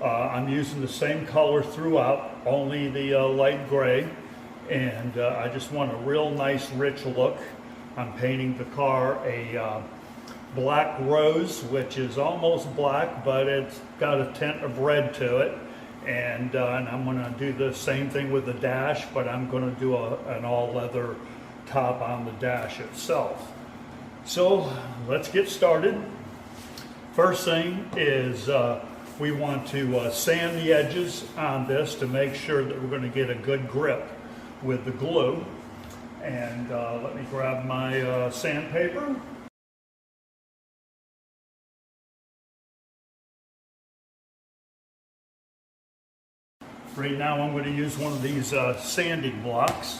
I'm using the same color throughout, only the light gray, and I just want a real nice rich look. I'm painting the car a black rose, which is almost black, but it's got a tint of red to it. And I'm going to do the same thing with the dash, but I'm going to do an all leather top on the dash itself. So let's get started. First thing is we want to sand the edges on this to make sure that we're going to get a good grip with the glue. And let me grab my sandpaper. Right now I'm going to use one of these sanding blocks,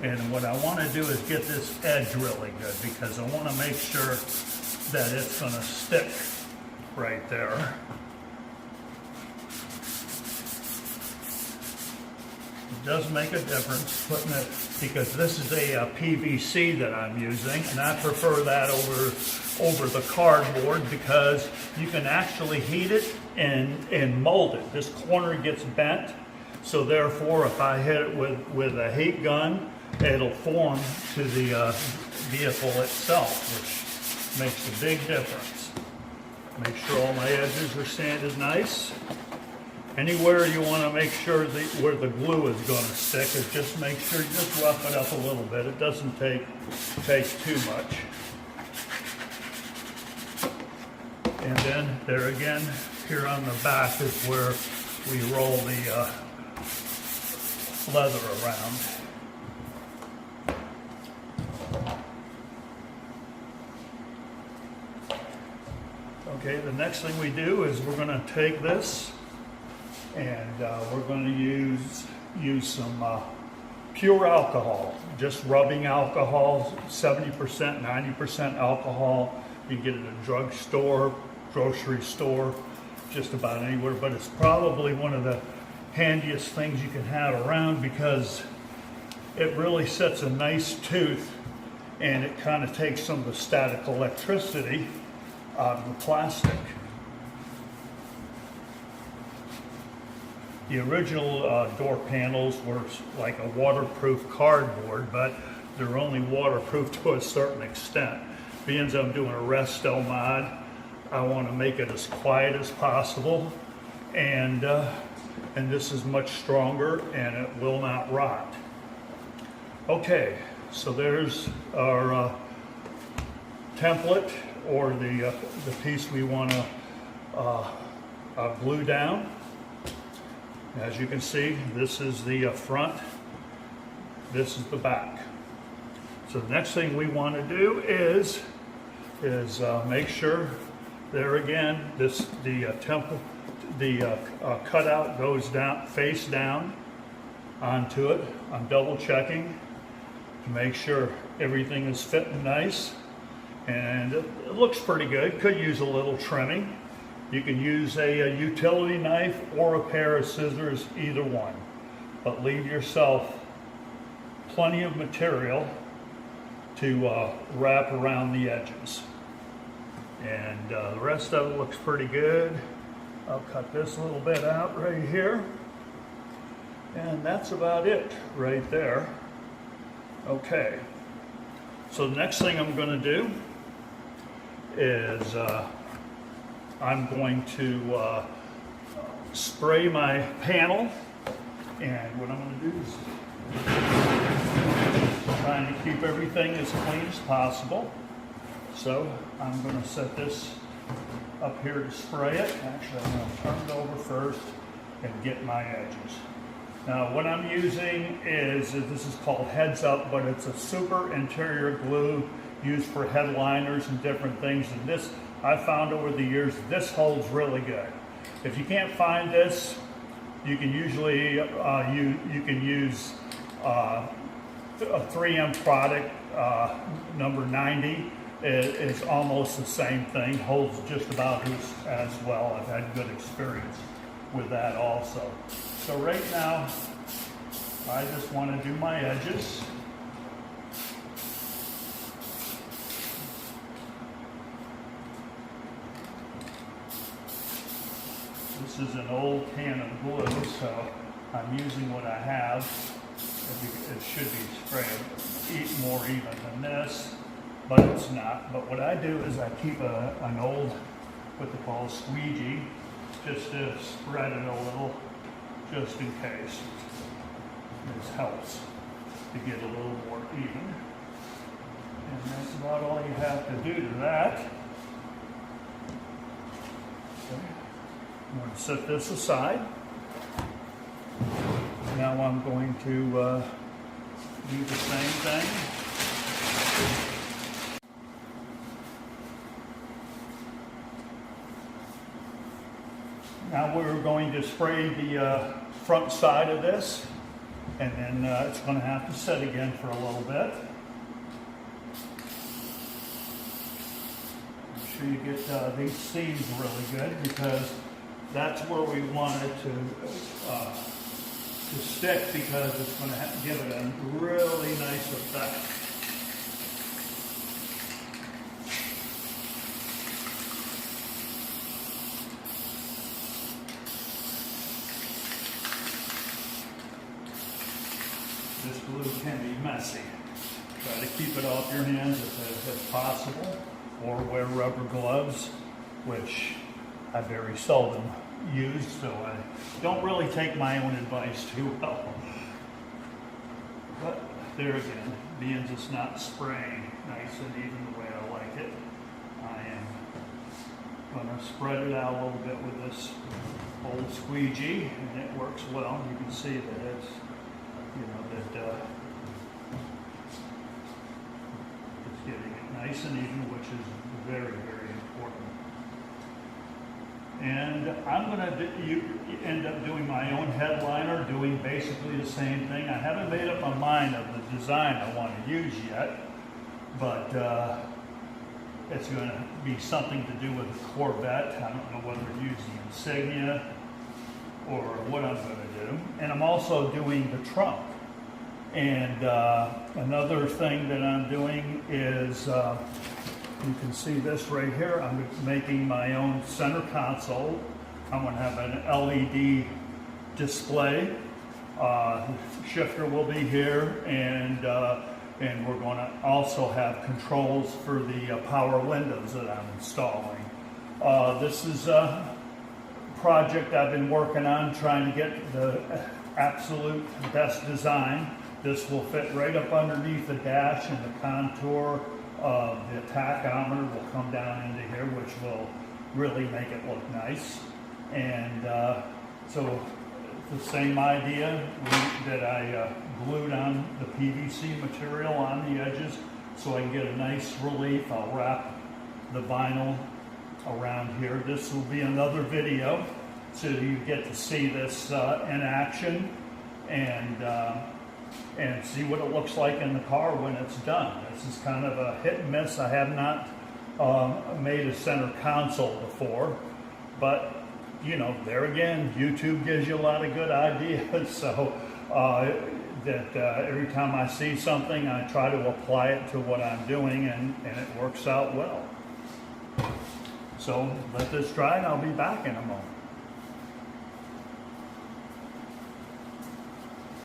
and what I want to do is get this edge really good because I want to make sure that it's going to stick right there. It does make a difference putting it, because this is a PVC that I'm using, and I prefer that over the cardboard because you can actually heat it and mold it. This corner gets bent, so therefore if I hit it with a heat gun, it'll form to the vehicle itself, which makes a big difference. Make sure all my edges are sanded nice. Anywhere you want to make sure that where the glue is going to stick is just make sure you just rough it up a little bit. It doesn't take too much. And then there again, here on the back is where we roll the leather around. Okay, the next thing we do is we're going to take this and we're going to use some pure alcohol, just rubbing alcohol, 70%, 90% alcohol. You can get it at a drugstore, grocery store, just about anywhere, but it's probably one of the handiest things you can have around because it really sets a nice tooth and it kind of takes some of the static electricity out of the plastic. The original door panels were like a waterproof cardboard, but they're only waterproof to a certain extent. Being I'm doing a resto mod, I want to make it as quiet as possible, and this is much stronger and it will not rot. Okay, so there's our template, or the piece we want to glue down. As you can see, this is the front, this is the back. So the next thing we want to do is make sure there again, the cutout goes down, face down onto it. I'm double checking to make sure everything is fitting nice, and it looks pretty good. Could use a little trimming. You can use a utility knife or a pair of scissors, either one, but leave yourself plenty of material to wrap around the edges. And the rest of it looks pretty good. I'll cut this little bit out right here. And that's about it right there. Okay, so the next thing I'm going to do is I'm going to spray my panel, and what I'm going to do is trying to keep everything as clean as possible. So I'm going to set this up here to spray it. Actually, I'm going to turn it over first and get my edges. Now what I'm using is, this is called Heads Up, but it's a super interior glue used for headliners and different things, and this I found over the years this holds really good. If you can't find this, you can usually you can use a 3M product, number 90 is almost the same thing, holds just about as well. I've had good experience with that also. So right now I just want to do my edges. This This is an old can of glue, so I'm using what I have. It should be sprayed more even than this, but it's not. But what I do is I keep an old, what they call a squeegee, just to spread it a little, just in case. This helps to get a little more even. And that's about all you have to do to that. Okay. I'm going to set this aside. Now I'm going to do the same thing. Now we're going to spray the front side of this, and then it's going to have to set again for a little bit. Make sure you get these seams really good, because that's where we want it to stick, because it's going to give it a really nice effect. This glue can be messy. Try to keep it off your hands if possible, or wear rubber gloves, which I very seldom use, so I don't really take my own advice too well. But there again, being just not spraying nice and even the way I like it, I am going to spread it out a little bit with this old squeegee, and it works well. You can see that it's, it's getting it nice and even, which is very, very important. And I'm going to end up doing my own headliner, doing basically the same thing. I haven't made up my mind of the design I want to use yet, but it's going to be something to do with the Corvette. I don't know whether to use the insignia or what I'm going to do. And I'm also doing the trunk. And another thing that I'm doing is, you can see this right here. I'm making my own center console. I'm going to have an LED display. Shifter will be here, and we're going to also have controls for the power windows that I'm installing. This is a project I've been working on, trying to get the absolute best design. This will fit right up underneath the dash, and the contour of the tachometer will come down into here, which will really make it look nice. And so the same idea that I glued on the PVC material on the edges so I can get a nice relief. I'll wrap the vinyl around here. This will be another video so you get to see this in action, and see what it looks like in the car when it's done. This is kind of a hit and miss. I have not made a center console before, but there again, YouTube gives you a lot of good ideas. So every time I see something, I try to apply it to what I'm doing, and it works out well. So let this dry, and I'll be back in a moment.